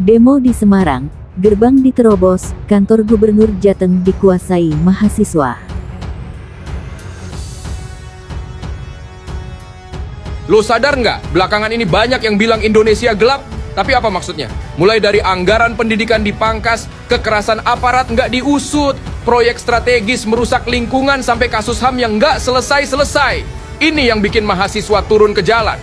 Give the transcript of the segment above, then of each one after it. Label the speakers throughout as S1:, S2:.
S1: Demo di Semarang, gerbang diterobos, kantor Gubernur Jateng dikuasai mahasiswa.
S2: Lo sadar nggak, belakangan ini banyak yang bilang Indonesia gelap, tapi apa maksudnya? Mulai dari anggaran pendidikan dipangkas, kekerasan aparat nggak diusut, proyek strategis merusak lingkungan sampai kasus HAM yang nggak selesai-selesai. Ini yang bikin mahasiswa turun ke jalan.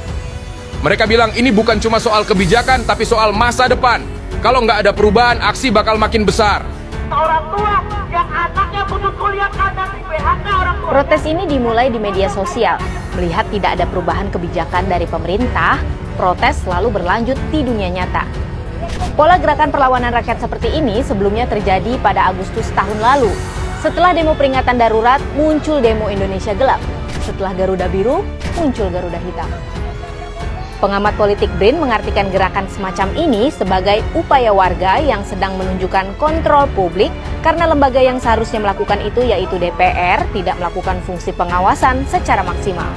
S2: Mereka bilang ini bukan cuma soal kebijakan, tapi soal masa depan. Kalau nggak ada perubahan, aksi bakal makin besar.
S3: Orang tua yang anaknya putus kuliah karena PHK orang tua.
S4: Protes ini dimulai di media sosial. Melihat tidak ada perubahan kebijakan dari pemerintah, protes selalu berlanjut di dunia nyata. Pola gerakan perlawanan rakyat seperti ini sebelumnya terjadi pada Agustus tahun lalu. Setelah demo peringatan darurat, muncul demo Indonesia Gelap. Setelah Garuda Biru, muncul Garuda Hitam. Pengamat politik BRIN mengartikan gerakan semacam ini sebagai upaya warga yang sedang menunjukkan kontrol publik karena lembaga yang seharusnya melakukan itu yaitu DPR tidak melakukan fungsi pengawasan secara maksimal.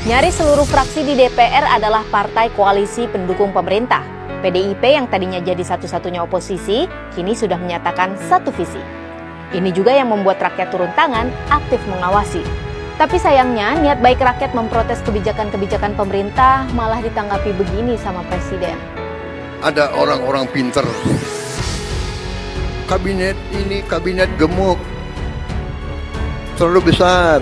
S4: Nyaris seluruh fraksi di DPR adalah partai koalisi pendukung pemerintah. PDIP yang tadinya jadi satu-satunya oposisi, kini sudah menyatakan satu visi. Ini juga yang membuat rakyat turun tangan, aktif mengawasi. Tapi sayangnya, niat baik rakyat memprotes kebijakan-kebijakan pemerintah malah ditanggapi begini sama Presiden.
S5: Ada orang-orang pinter. Kabinet ini kabinet gemuk. Terlalu besar.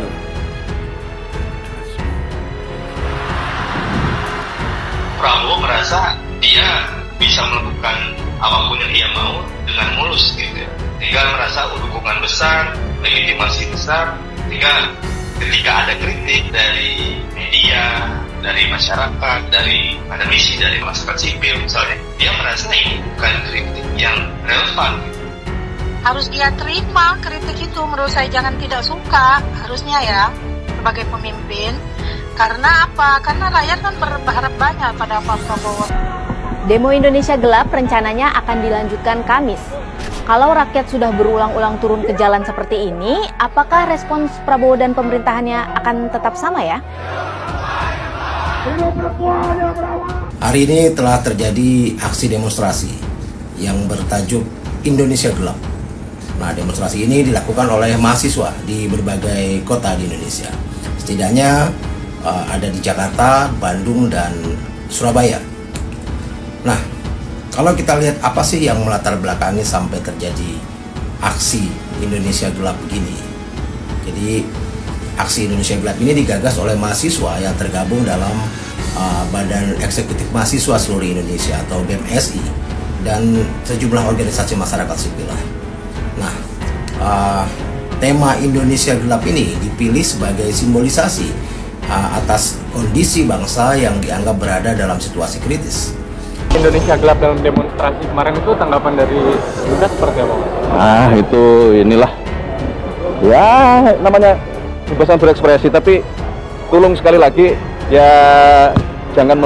S6: Prabowo merasa dia bisa melakukan apapun yang dia mau dengan mulus gitu. Tinggal merasa dukungan besar, legitimasi besar, sehingga ketika ada kritik dari media, dari masyarakat, dari akademisi, dari masyarakat sipil misalnya, dia merasa ini bukan kritik yang relevan.
S7: Harus dia terima kritik itu, menurut saya jangan tidak suka, harusnya ya, sebagai pemimpin. Karena apa? Karena rakyat kan berharap banyak pada Pak Prabowo.
S4: Demo Indonesia Gelap rencananya akan dilanjutkan Kamis. Kalau rakyat sudah berulang-ulang turun ke jalan seperti ini, apakah respons Prabowo dan pemerintahannya akan tetap sama ya?
S8: Hari ini telah terjadi aksi demonstrasi yang bertajuk Indonesia Gelap. Nah, demonstrasi ini dilakukan oleh mahasiswa di berbagai kota di Indonesia. Setidaknya ada di Jakarta, Bandung, dan Surabaya. Nah, kalau kita lihat apa sih yang melatar belakangi sampai terjadi aksi Indonesia Gelap begini. Jadi aksi Indonesia Gelap ini digagas oleh mahasiswa yang tergabung dalam Badan Eksekutif Mahasiswa Seluruh Indonesia atau BEMSI dan sejumlah organisasi masyarakat sipil. Nah, tema Indonesia Gelap ini dipilih sebagai simbolisasi atas kondisi bangsa yang dianggap berada dalam situasi kritis.
S9: Indonesia Gelap dalam demonstrasi kemarin itu tanggapan dari Bunda seperti apa?
S10: Ah, itu inilah ya namanya kebebasan berekspresi, tapi tolong sekali lagi ya jangan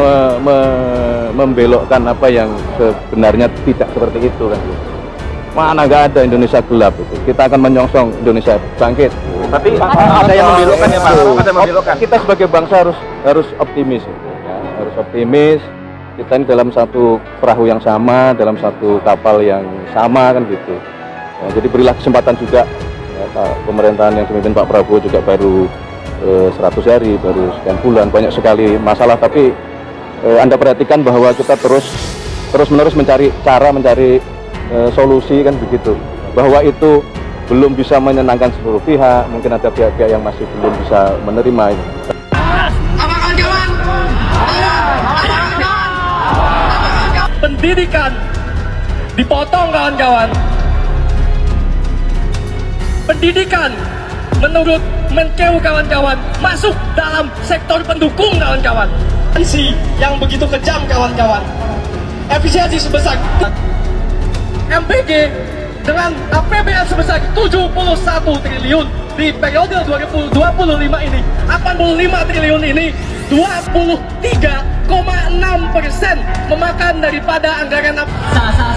S10: membelokkan apa yang sebenarnya tidak seperti itu kan. Mana nggak ada Indonesia Gelap itu. Kita akan menyongsong Indonesia bangkit. Tapi ada yang membelokkan ya Pak. Ada yang membelokkan. Kita sebagai bangsa harus optimis ya. Harus optimis. Kita ini dalam satu perahu yang sama, dalam satu kapal yang sama kan gitu. Ya, jadi berilah kesempatan juga ya, pemerintahan yang dipimpin Pak Prabowo juga baru 100 hari, baru sekian bulan, banyak sekali masalah. Tapi Anda perhatikan bahwa kita terus-menerus mencari cara, mencari solusi kan begitu. Bahwa itu belum bisa menyenangkan seluruh pihak, mungkin ada pihak-pihak yang masih belum bisa menerima.
S11: Pendidikan dipotong kawan-kawan. Pendidikan menurut Menkeu kawan-kawan masuk dalam sektor pendukung kawan-kawan. Efisiensi yang begitu kejam kawan-kawan. Efisiensi sebesar MPG dengan APBN sebesar 71 triliun di periode 2025 ini, 85 triliun ini 23,6% memakan daripada anggaran
S3: Rasa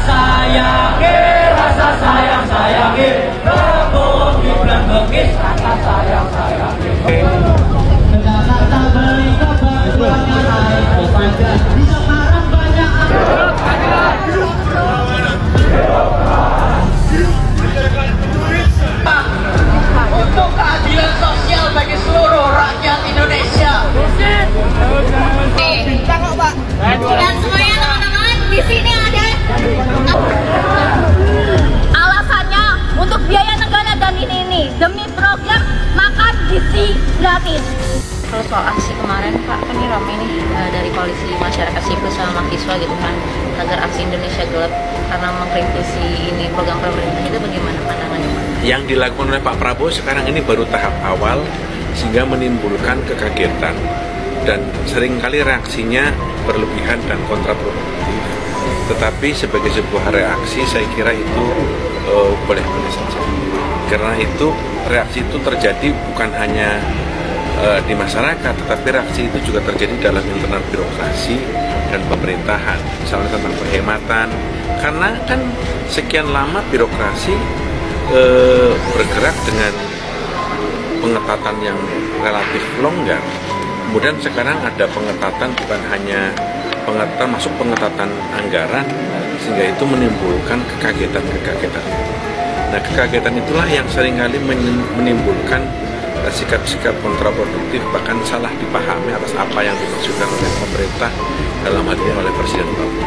S3: sayang sayangi, Prabowo Gibran Bekis, rasa sayang sayangi. Jakarta beli kebanyakan naik, di Semarang banyak.
S12: program makan gizi gratis.
S13: Kalau soal aksi kemarin Pak, kan ini ramai nih dari koalisi masyarakat sipil sama mahasiswa gitu kan, agar aksi Indonesia Gelap karena mengkritisi ini program pemerintah, itu bagaimana pandangannya Pak?
S14: Yang dilakukan oleh Pak Prabowo sekarang ini baru tahap awal, sehingga menimbulkan kekagetan dan seringkali reaksinya berlebihan dan kontraproduktif. Tetapi sebagai sebuah reaksi saya kira itu boleh-boleh saja. Karena itu reaksi itu terjadi bukan hanya di masyarakat, tetapi reaksi itu juga terjadi dalam internal birokrasi dan pemerintahan, misalnya tentang penghematan, karena kan sekian lama birokrasi bergerak dengan pengetatan yang relatif longgar, kemudian sekarang ada pengetatan bukan hanya pengetatan, masuk pengetatan anggaran, sehingga itu menimbulkan kekagetan-kekagetan. Nah, kekagetan itulah yang seringkali menimbulkan sikap-sikap kontraproduktif, bahkan salah dipahami atas apa yang dimaksudkan oleh pemerintah, dalam hal ini oleh Presiden Prabowo.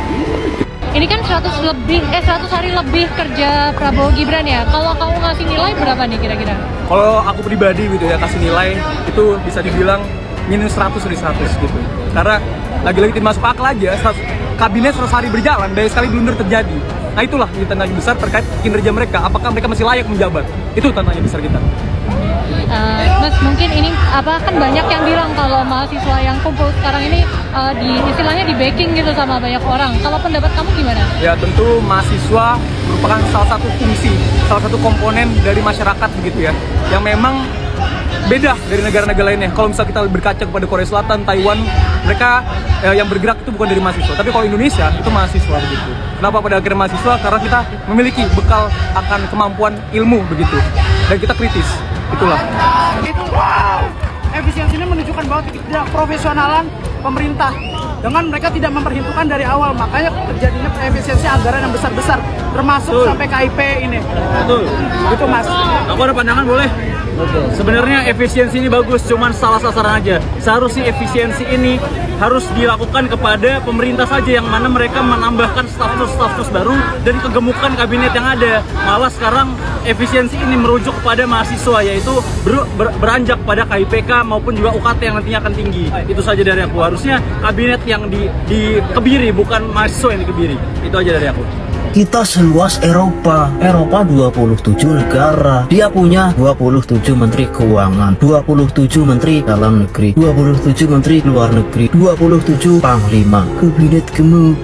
S15: Ini kan 100 hari lebih kerja Prabowo Gibran ya. Kalau kamu ngasih nilai berapa nih kira-kira?
S16: Kalau aku pribadi gitu ya, kasih nilai itu bisa dibilang minus 100 dari 100 gitu. Karena lagi-lagi tidak masuk akal aja, kabinet 100 hari berjalan, dari sekali blunder terjadi. Nah itulah tantangan besar terkait kinerja mereka, apakah mereka masih layak menjabat. Itu tantangan besar kita.
S15: Mas, mungkin ini kan banyak yang bilang kalau mahasiswa yang kumpul sekarang ini istilahnya di backing gitu sama banyak orang. Kalau pendapat kamu gimana?
S16: Ya tentu mahasiswa merupakan salah satu fungsi, salah satu komponen dari masyarakat begitu ya, yang memang beda dari negara-negara lainnya. Kalau misal kita berkaca kepada Korea Selatan, Taiwan, mereka yang bergerak itu bukan dari mahasiswa, tapi kalau Indonesia itu mahasiswa begitu. Kenapa pada akhirnya mahasiswa? Karena kita memiliki bekal akan kemampuan ilmu begitu, dan kita kritis. Itulah.
S17: Wow, efisiensi ini menunjukkan bahwa tidak profesionalan pemerintah dengan mereka tidak memperhitungkan dari awal, makanya terjadinya efisiensi anggaran yang besar-besar, termasuk sampai KIP ini.
S16: Betul.
S17: Itu Mas.
S16: Aku ada pandangan boleh? Sebenarnya efisiensi ini bagus, cuman salah sasaran aja. Seharusnya efisiensi ini harus dilakukan kepada pemerintah saja, yang mana mereka menambahkan staf-staf baru dan kegemukan kabinet yang ada. Malah sekarang efisiensi ini merujuk kepada mahasiswa, yaitu beranjak pada KIPK maupun juga UKT yang nantinya akan tinggi. Itu saja dari aku. Harusnya kabinet yang dikebiri, bukan mahasiswa yang dikebiri. Itu aja dari aku.
S18: Kita seluas Eropa 27 negara. Dia punya 27 menteri keuangan, 27 menteri dalam negeri, 27 menteri luar negeri, 27 panglima. Kabinet gemuk.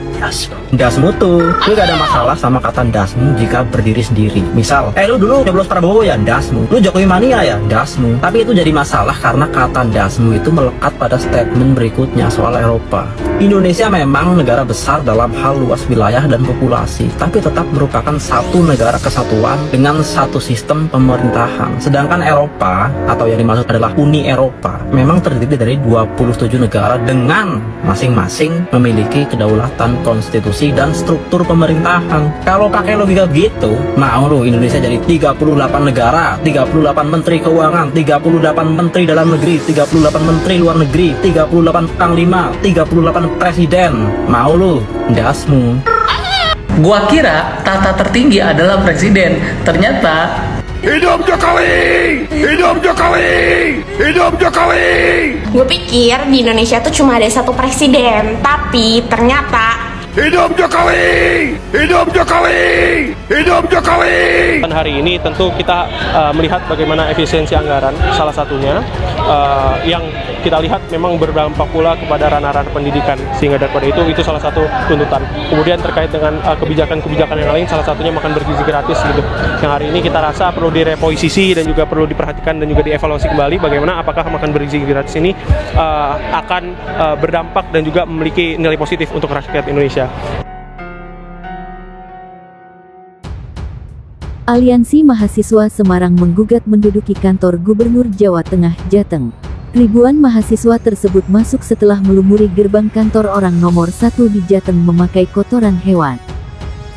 S18: Dasmu tuh, lu gak ada masalah sama kata dasmu jika berdiri sendiri. Misal, lu dulu nyoblos Prabowo ya dasmu, lu Jokowi mania ya dasmu. Tapi itu jadi masalah karena kata dasmu itu melekat pada statement berikutnya soal Eropa. Indonesia memang negara besar dalam hal luas wilayah dan populasi, tapi tetap merupakan satu negara kesatuan dengan satu sistem pemerintahan. Sedangkan Eropa, atau yang dimaksud adalah Uni Eropa, memang terdiri dari 27 negara dengan masing-masing memiliki kedaulatan konstitusi dan struktur pemerintahan. Kalau pakai logika gitu, mau lu Indonesia jadi 38 negara, 38 menteri keuangan, 38 menteri dalam negeri, 38 menteri luar negeri, 38 panglima, 38 presiden. Mau lu dasmu.
S19: Gua kira tahta tertinggi adalah presiden, ternyata
S5: hidup Jokowi! Hidup Jokowi! Hidup Jokowi!
S12: Gue pikir di Indonesia tuh cuma ada satu presiden, tapi ternyata
S5: hidup Jokowi! Hidup Jokowi! Hidup Jokowi!
S9: Dan hari ini tentu kita melihat bagaimana efisiensi anggaran, salah satunya yang kita lihat memang berdampak pula kepada ranah-ranah pendidikan, sehingga daripada itu salah satu tuntutan. Kemudian terkait dengan kebijakan-kebijakan yang lain, salah satunya makan bergizi gratis gitu. Yang hari ini kita rasa perlu direposisi dan juga perlu diperhatikan dan juga dievaluasi kembali bagaimana apakah makan bergizi gratis ini akan berdampak dan juga memiliki nilai positif untuk rakyat Indonesia.
S1: Aliansi Mahasiswa Semarang menggugat menduduki kantor Gubernur Jawa Tengah Jateng. Ribuan mahasiswa tersebut masuk setelah melumuri gerbang kantor orang nomor 1 di Jateng memakai kotoran hewan.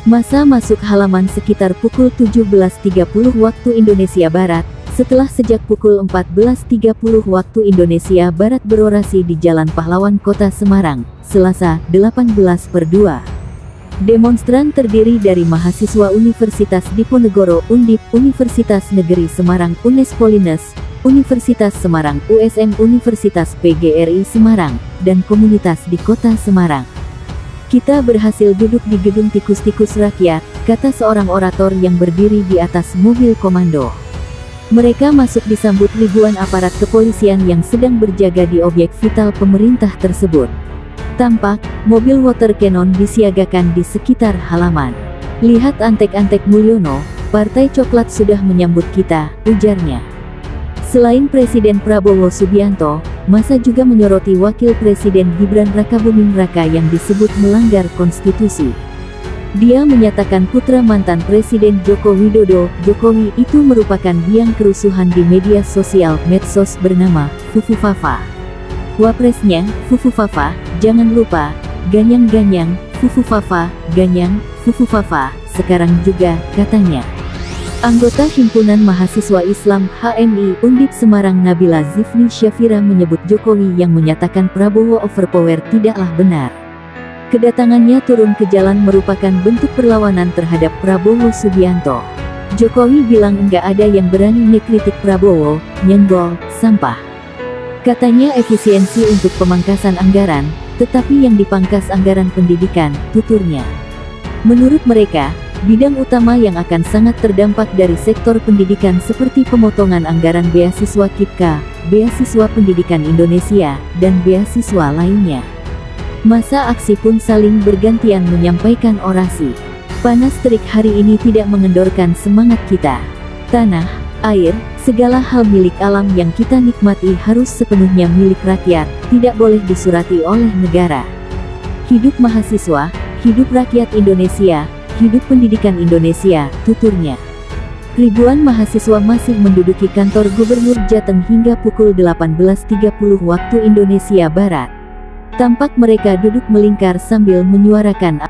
S1: Massa masuk halaman sekitar pukul 17.30 waktu Indonesia Barat, setelah sejak pukul 14.30 waktu Indonesia Barat berorasi di Jalan Pahlawan Kota Semarang, Selasa, 18/2. Demonstran terdiri dari mahasiswa Universitas Diponegoro Undip, Universitas Negeri Semarang UNES Polines, Universitas Semarang USM, Universitas PGRI Semarang, dan komunitas di kota Semarang. Kita berhasil duduk di gedung tikus-tikus rakyat, kata seorang orator yang berdiri di atas mobil komando. Mereka masuk disambut ribuan aparat kepolisian yang sedang berjaga di objek vital pemerintah tersebut. Tampak, mobil water cannon disiagakan di sekitar halaman. Lihat antek-antek Mulyono, Partai Coklat sudah menyambut kita, ujarnya. Selain Presiden Prabowo Subianto, massa juga menyoroti Wakil Presiden Gibran Rakabuming Raka yang disebut melanggar konstitusi. Dia menyatakan putra mantan Presiden Joko Widodo, Jokowi, itu merupakan biang kerusuhan di media sosial medsos bernama Fufufafa. Wapresnya, Fufufafa, jangan lupa, ganyang-ganyang, Fufufafa, ganyang, Fufufafa, sekarang juga, katanya. Anggota Himpunan Mahasiswa Islam HMI Undip Semarang Nabila Zifni Syafira menyebut Jokowi yang menyatakan Prabowo overpower tidaklah benar. Kedatangannya turun ke jalan merupakan bentuk perlawanan terhadap Prabowo Subianto. Jokowi bilang enggak ada yang berani ngekritik Prabowo, nyenggol, sampah. Katanya efisiensi untuk pemangkasan anggaran, tetapi yang dipangkas anggaran pendidikan, tuturnya. Menurut mereka, bidang utama yang akan sangat terdampak dari sektor pendidikan seperti pemotongan anggaran beasiswa KIPKA, beasiswa pendidikan Indonesia, dan beasiswa lainnya. Masa aksi pun saling bergantian menyampaikan orasi. Panas terik hari ini tidak mengendorkan semangat kita. Tanah, air, segala hal milik alam yang kita nikmati harus sepenuhnya milik rakyat, tidak boleh disurati oleh negara. Hidup mahasiswa, hidup rakyat Indonesia, hidup pendidikan Indonesia, tuturnya. Ribuan mahasiswa masih menduduki kantor Gubernur Jateng hingga pukul 18.30 waktu Indonesia Barat. Tampak mereka duduk melingkar sambil menyuarakan